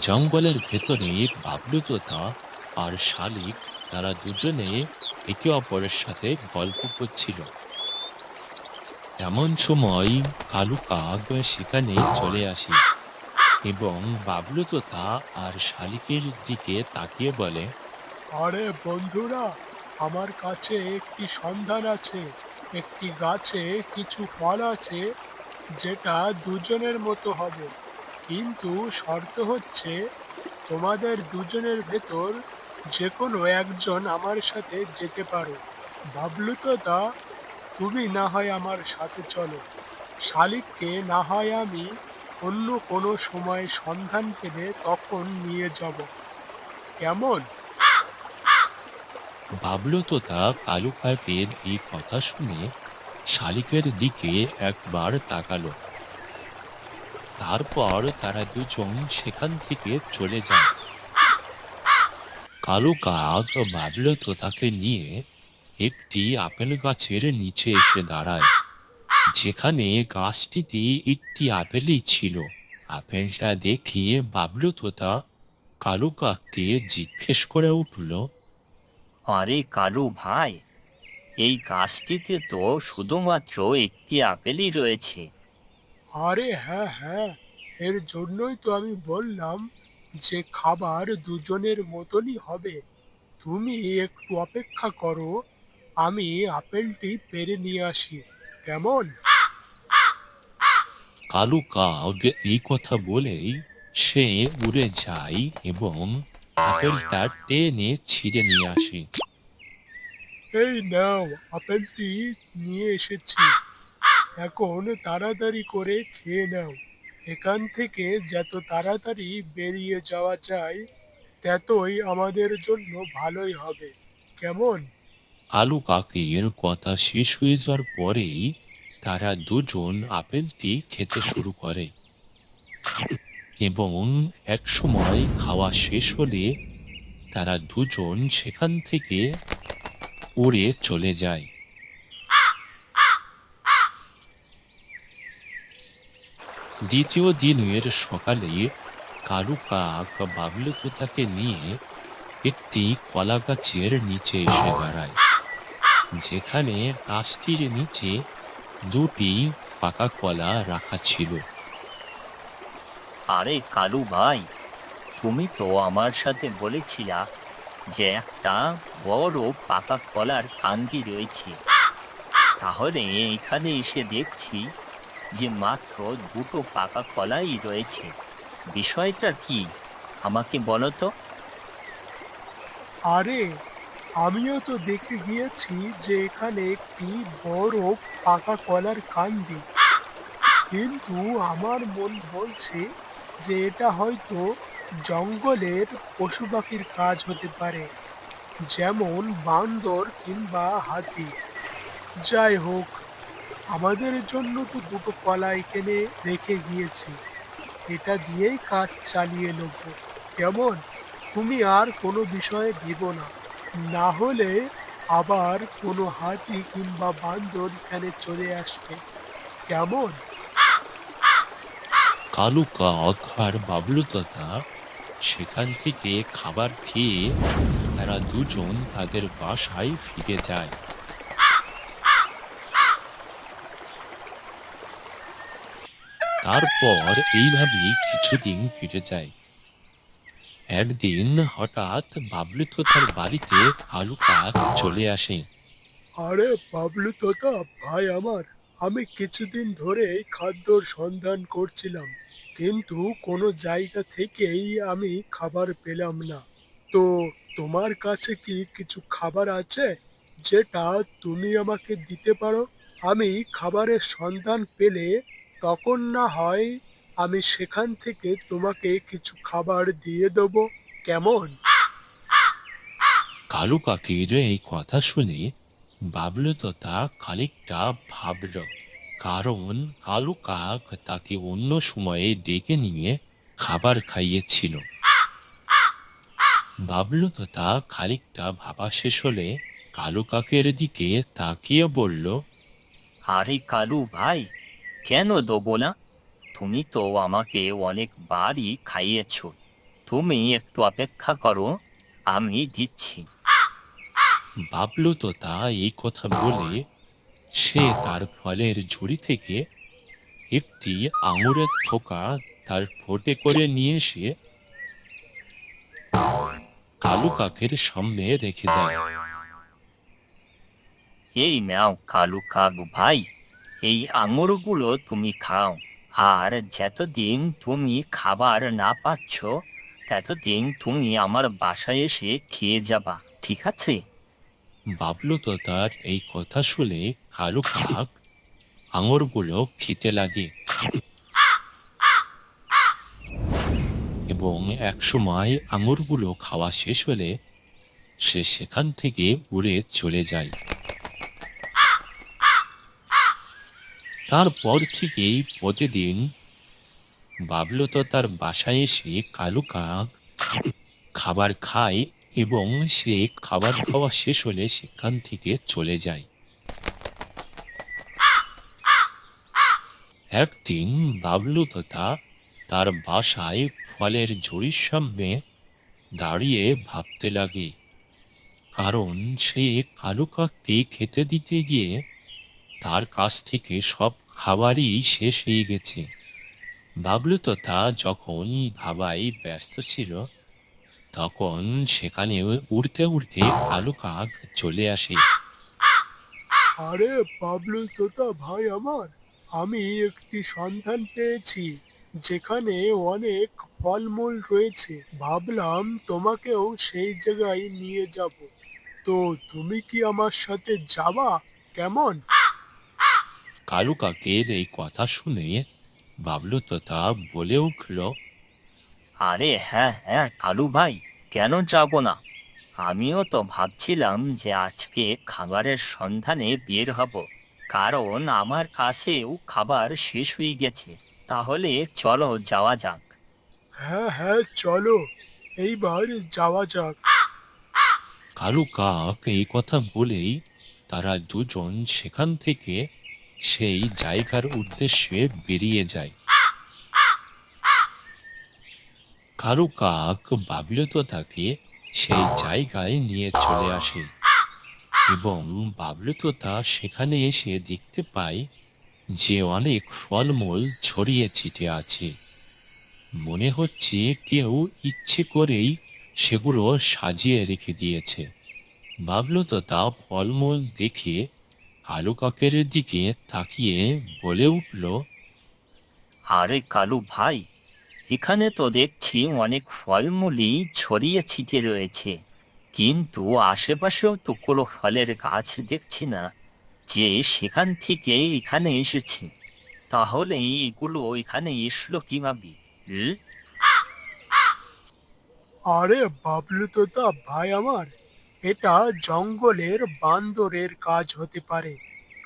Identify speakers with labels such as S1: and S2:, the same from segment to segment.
S1: জঙ্গলের ভেতরে বাবলু তোতা আর শালিক তারা দুজনে একে অপরের সাথে গল্প করছিল। এমন সময় কালু কাক সেখানে চলে আসে এবং বাবলু তোতা আর শালিকের দিকে তাকিয়ে বলে,
S2: আরে বন্ধুরা, আমার কাছে একটি সন্ধান আছে। একটি গাছে কিছু ফল আছে যেটা দুজনের মতো হবে, কিন্তু শর্ত হচ্ছে তোমাদের দুজনের ভেতর যে কোনো একজন আমার সাথে যেতে পারো। বাবলু তোতা, তুমি না হয় আমার সাথে চলো, শালিককে না হয় আমি অন্য কোনো সময় সন্ধান পেলে তখন নিয়ে যাব, কেমন?
S1: বাবলু তোতা কালু কাকের এই কথা শুনে শালিকের দিকে একবার তাকালো। তারপর তারা দুজন সেখান থেকে চলে যায়। কালু কাক বাবলু তোতাকে নিয়ে একটি আপেল গাছের নিচে এসে দাঁড়ায়, যেখানে গাছটিতে একটি আপেলই ছিল। আপেলটা দেখিয়ে বাবলু তোতা কালু কাককে জিজ্ঞেস করে উঠল,
S3: আরে কালু ভাই, এই গাছটিতে তো শুধুমাত্র একটি আপেলই রয়েছে।
S2: আরে হ্যাঁ হ্যাঁ, এর জন্যই তো আমি বললাম যে খাবার দুজনের মতনই হবে। তুমি একটু অপেক্ষা করো, আমি আপেলটি পেড়ে নিয়ে আসি, কেমন?
S1: কালু কাক এই কথা বলেই সে উড়ে যায় এবং আপেলটা টেনে ছিঁড়ে নিয়ে আসে।
S2: এই নাও, আপেলটি নিয়ে এসেছি, এখন তাড়াতাড়ি করে খেয়ে নাও। এখান থেকে যত তাড়াতাড়ি বেরিয়ে যাওয়া যায় ততই আমাদের জন্য ভালোই হবে, কেমন?
S1: কালু কাকের কথা শেষ হয়ে যাওয়ার পরেই তারা দুজন আপেলটি খেতে শুরু করে এবং একসময় খাওয়া শেষ হলে তারা দুজন সেখান থেকে উড়ে চলে যায়। দ্বিতীয় দিনের সকালে কালু কাক বাবলু তোতাকে নিয়ে একটি কলা গাছের নিচে এসে দাঁড়ায়, যেখানে গাছটির নিচে দুটি পাকা কলা রাখা ছিল।
S3: আরে কালু ভাই, তুমি তো আমার সাথে বলেছিলা যে একটা বড় পাকা কলার কান্দি রয়েছে। তাহলে এখানে এসে দেখছি যে মাত্র দুটো পাকা কলাই রয়েছে। বিষয়টা কি, আমাকে বলো তো।
S2: আরে, আমিও তো দেখে গিয়েছি যে এখানে একটি বড় পাকা কলার কান্দি, কিন্তু আমার মন বলছে যে এটা হয়তো জঙ্গলের পশু পাখির কাজ হতে পারে, যেমন বান্দর কিংবা হাতি। যাই হোক, আমাদের জন্য তো দুটো কলা এখানে রেখে গিয়েছি, এটা দিয়েই কাজ চালিয়ে নেব, কেমন? তুমি আর কোনো বিষয়ে ভেবো না, না হলে আবার কোনো হাতি কিংবা বান্দর এখানে চলে আসবে, কেমন?
S1: কালু কাক আর বাবলু তোতা সেখান থেকে খাবার খেয়ে তারা দুজন তাদের বাসায় ফিরে যায়। তারপর এইভাবেই কিছুদিন কেটে যায়। একদিন হঠাৎ বাবলু তোতার বাড়িতে কালু কাক চলে আসে।
S2: আরে বাবলু তোতা ভাই আমার, আমি কিছুদিন ধরে খাদ্যর সন্ধান করছিলাম, কিন্তু কোনো জায়গা থেকেই আমি খাবার পেলাম না। তো তোমার কাছে কি কিছু খাবার আছে যেটা তুমি আমাকে দিতে পারো? আমি খাবারের সন্ধান পেলে তখন না হয় আমি সেখান থেকে তোমাকে কিছু খাবার দিয়ে দেবো, কেমন?
S1: কালু কাকের এই কথা শুনে বাবলু তোতা খানিকটা ভাবল, কারণ কালু কাক তাকে অন্য সময়ে ডেকে নিয়ে খাবার খাইয়েছিল। বাবলু তোতা খানিকটা ভাবা শেষ হলে কালু কাকের দিকে তাকিয়ে বলল,
S3: আরে কালু ভাই, কেন দেবো না? তুমি তো আমাকে অনেকবারই খাইয়েছো, তুমি একটু অপেক্ষা করো, আমি দিচ্ছি।
S1: বাবলু তোতা এই কথা বলে সে তার ফলের ঝুড়ি থেকে একটি আঙুরের থোকা তার ঠোঁটে করে নিয়ে এসে কালু কাকের সামনে রেখে দেয়।
S3: এই নাও কালু কাক ভাই, এই আঙুরগুলো তুমি খাও, আর যতদিন তুমি খাবার না পাচ্ছ ততদিন তুমি আমার বাসায় এসে খেয়ে যাবা, ঠিক আছে?
S1: বাবলু তোতার এই কথা শুনে কালু কাক আঙুরগুলো খেতে লাগে এবং একসময় আঙুরগুলো খাওয়া শেষ হলে সে সেখান থেকে উড়ে চলে যায়। তারপর থেকেই প্রতিদিন বাবলু তোতার বাসায় এসে কালু কাক খাবার খায় এবং সে খাবার খাওয়া শেষ হলে সেখান থেকে চলে যায়। একদিন বাবলু তোতা তার বাসায় ফলের ঝুড়ির সামনে দাঁড়িয়ে ভাবতে লাগে, কারণ সে কালু কাককে খেতে দিতে গিয়ে তার কাছ থেকে সব খাবারই শেষ হয়ে গেছে। বাবলু তোতা যখন ভাবায় ব্যস্ত ছিল তখন সেখানে উড়তে উড়তে কালু কাক চলে আসে।
S2: আরে বাবলু তোতা ভাই আমার, আমি একটি সন্ধান পেয়েছি যেখানে অনেক ফলমূল রয়েছে। ভাবলাম তোমাকেও সেই জায়গায় নিয়ে যাব। তো তুমি কি আমার সাথে যাবা? কেমন?
S1: কালু কাকের এই কথা শুনে বাবলু তোতা বলে উঠল,
S3: আরে হ্যাঁ হ্যাঁ কালু ভাই, কেন যাব না? আমিও তো ভাবছিলাম যে আজকে খাবারের সন্ধানে বের হব, কারণ আমার কাছেও খাবার শেষ হয়ে গেছে। তাহলে চলো যাওয়া যাক।
S2: হ্যাঁ হ্যাঁ চলো, এইবার যাওয়া যাক।
S1: কালু কাক এই কথা বলেই তারা দুজন সেখান থেকে সেই জায়গার উদ্দেশ্যে বেরিয়ে যায়। কালু কাক বাবলু তোতাকে সেই জায়গায় নিয়ে চলে আসে এবং বাবলু তোতা সেখানে এসে দেখতে পায় যে অনেক ফলমূল ছড়িয়ে ছিটে আছে। মনে হচ্ছে কেউ ইচ্ছে করেই সেগুলো সাজিয়ে রেখে দিয়েছে। বাবলু তোতা ফলমূল দেখে কালু কাকের দিকে তাকিয়ে বলে উঠল,
S3: আরে কালু ভাই, এখানে তো দেখছি অনেক ফলমূলই ছড়িয়ে ছিটিয়ে রয়েছে, কিন্তু আশেপাশেও তো কোনো ফলের গাছ দেখছি না যে সেখান থেকে এখানে এসেছে। তাহলে এগুলো এখানে এসলো কিভাবে? হুম?
S2: আরে বাবলু তোতা ভাই আমার, এটা জঙ্গলের বান্দরের কাজ হতে পারে।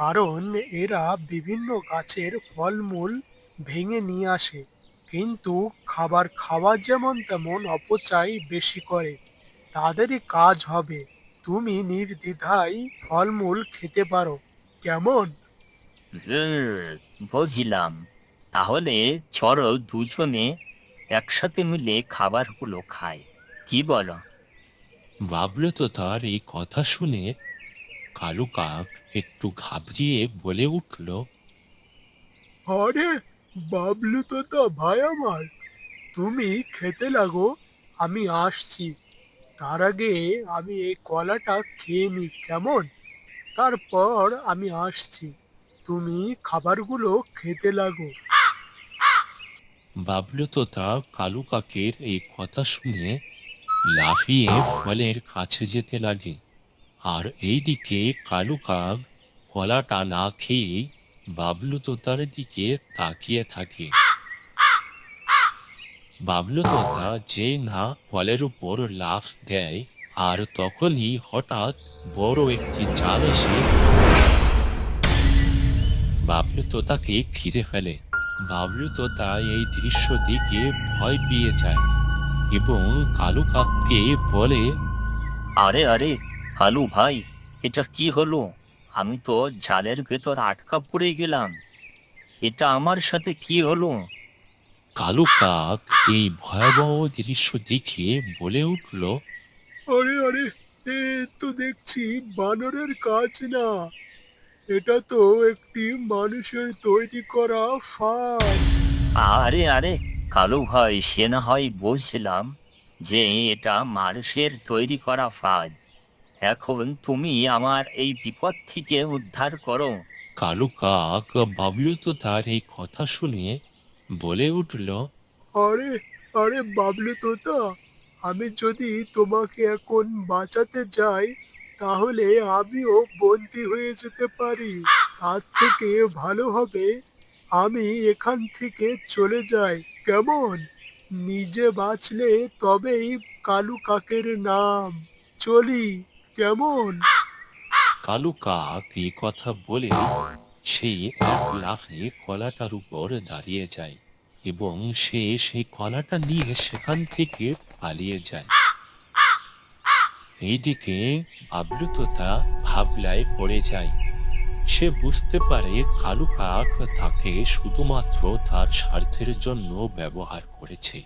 S2: কারণ এরা বিভিন্ন গাছের ফলমূল ভেঙে নিয়ে আসে, কিন্তু খাবার খাওয়া যেমন তেমন অপচয় বেশি করে। তাদেরই কাজ হবে। তুমি নির্দ্বিধায় ফলমূল খেতে পারো, কেমন?
S3: বুঝলাম। তাহলে চলো দুজনে একসাথে মিলে খাবারগুলো খাই, কি বলো?
S1: বাবলু তোতার এই কথা শুনে কালু কাক একটু ঘাবড়িয়ে বলে উঠল,
S2: আরে বাবলু তোতা ভাই আমার, তুমি খেতে লাগো, আমি আসছি। তার আগে আমি এই কলাটা খেয়ে নিই, কেমন? তারপর আমি আসছি। তুমি খাবারগুলো খেতে লাগো।
S1: বাবলু তোতা কালু কাকের এই কথা শুনে লাফিয়ে ফলের কাছে যেতে লাগে, আর এইদিকে কালু কাক কলাটা না খেয়ে বাবলু তোতার দিকে তাকিয়ে থাকে। বাবলু তোতা যে না ফলের উপর লাফ দেয়, আর তখনই হঠাৎ বড় একটি জাল এসে বাবলু তোতাকে ঘিরে ফেলে। বাবলু তোতা এই দৃশ্য দেখে ভয় পেয়ে যায় এবং কালু কাককে বলে,
S3: আরে আরে কালু ভাই, এটা কি হলো? আমি তো জালের ভেতর আটকা পড়ে গেলাম। এটা আমার সাথে কি হলো?
S1: কালু কাক এই ভয়াবহ দৃশ্য দেখে বলে উঠল,
S2: আরে আরে, এ তো দেখছি বানরের কাজ না, এটা তো একটি মানুষের তৈরি করা ফাঁদ।
S3: আরে আরে, কালু ভাই, সে না হয় বলছিলাম যে এটা মানুষের তৈরি করা ফাঁদ। এখন তুমি আমার এই বিপদ থেকে উদ্ধার করো।
S1: কালু কাক বাবলু তো তার এই কথা শুনে বলে উঠল,
S2: আরে আরে বাবলু তোতা, আমি যদি তোমাকে এখন বাঁচাতে যাই তাহলে আমিও বন্দী হয়ে যেতে পারি। তার থেকে ভালো হবে আমি এখান থেকে চলে যাই, কেমন? নিজে বাঁচলে তবেই কালু কাকের নাম। চলি, কেমন?
S1: কালু কাক এই কথা বলে সে এক লাফে কলাটার উপর দাঁড়িয়ে যায় এবং সে সেই কলাটা নিয়ে সেখান থেকে পালিয়ে যায়। এইদিকে বাবলু তোতা ভাবলায় পড়ে যায়। সে বুঝতে পারে কালু কাক তাকে শুধুমাত্র তার স্বার্থের জন্য ব্যবহার করেছে।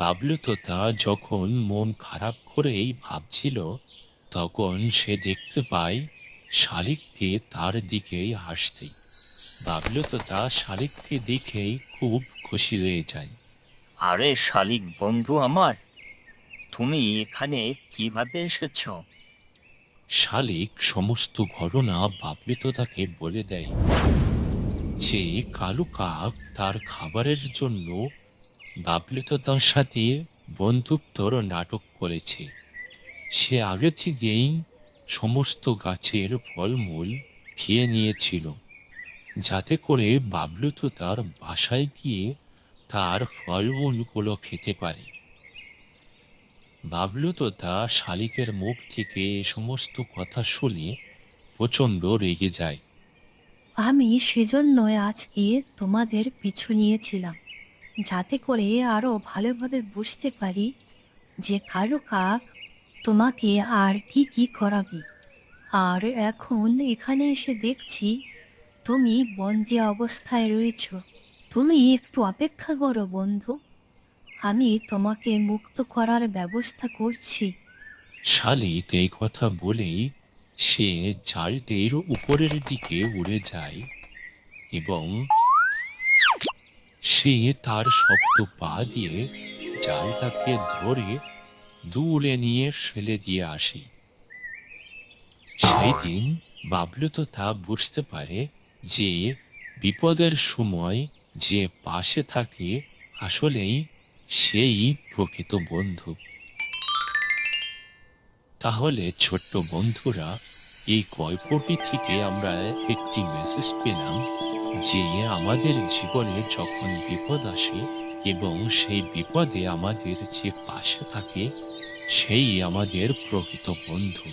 S1: বাবলু তোতা যখন মন খারাপ করেই ভাবছিল, তখন সে দেখতে পায় শালিককে তার দিকেই আসতে। বাবলু তোতা শালিককে দেখেই খুব খুশি হয়ে যায়।
S3: আরে শালিক বন্ধু আমার, তুমি এখানে কিভাবে এসেছো?
S1: শালিক সমস্ত ঘটনা বাবলু তোতাকে বলে দেয় যে কালু কাক তার খাবারের জন্য বাবলু তোতার সাথে বন্ধুত্বর নাটক করেছে। সে আগে থেকেই সমস্ত গাছের ফলমূল খেয়ে নিয়েছিল, যাতে করে বাবলু তো তার বাসায় গিয়ে তার ফলমূলগুলো খেতে পারে। বাবলু তো তা শালিকের মুখ থেকে এ সমস্ত কথা শুনে প্রচণ্ড রেগে যায়।
S4: আমি সেজন্যই আজকে তোমাদের পিছু নিয়েছিলাম, যাতে করে আরো ভালোভাবে বুঝতে পারি যে কালু কাক তোমাকে আর কি কি করাবে। আর এখন এখানে এসে দেখছি তুমি বন্দি অবস্থায় রয়েছ। তুমি একটু অপেক্ষা করো বন্ধু, আমি তোমাকে মুক্ত করার ব্যবস্থা করছি।
S1: শালিক এই কথা বলেই সে জালটির উপরের দিকে উড়ে যায় এবং সে তার শক্ত পা দিয়ে জালটাকে ধরে দূরে নিয়ে ফেলে দিয়ে আসে। সেই দিন বাবলু তো তা বুঝতে পারে যে বিপদের সময় যে পাশে থাকে আসলেই সেই প্রকৃত বন্ধু। তাহলে ছোট্ট বন্ধুরা, এই গল্পটি থেকে আমরা একটি মেসেজ পেলাম যে আমাদের জীবনে যখন বিপদ আসে এবং সেই বিপদে আমাদের যে পাশে থাকে সেই আমাদের প্রকৃত বন্ধু।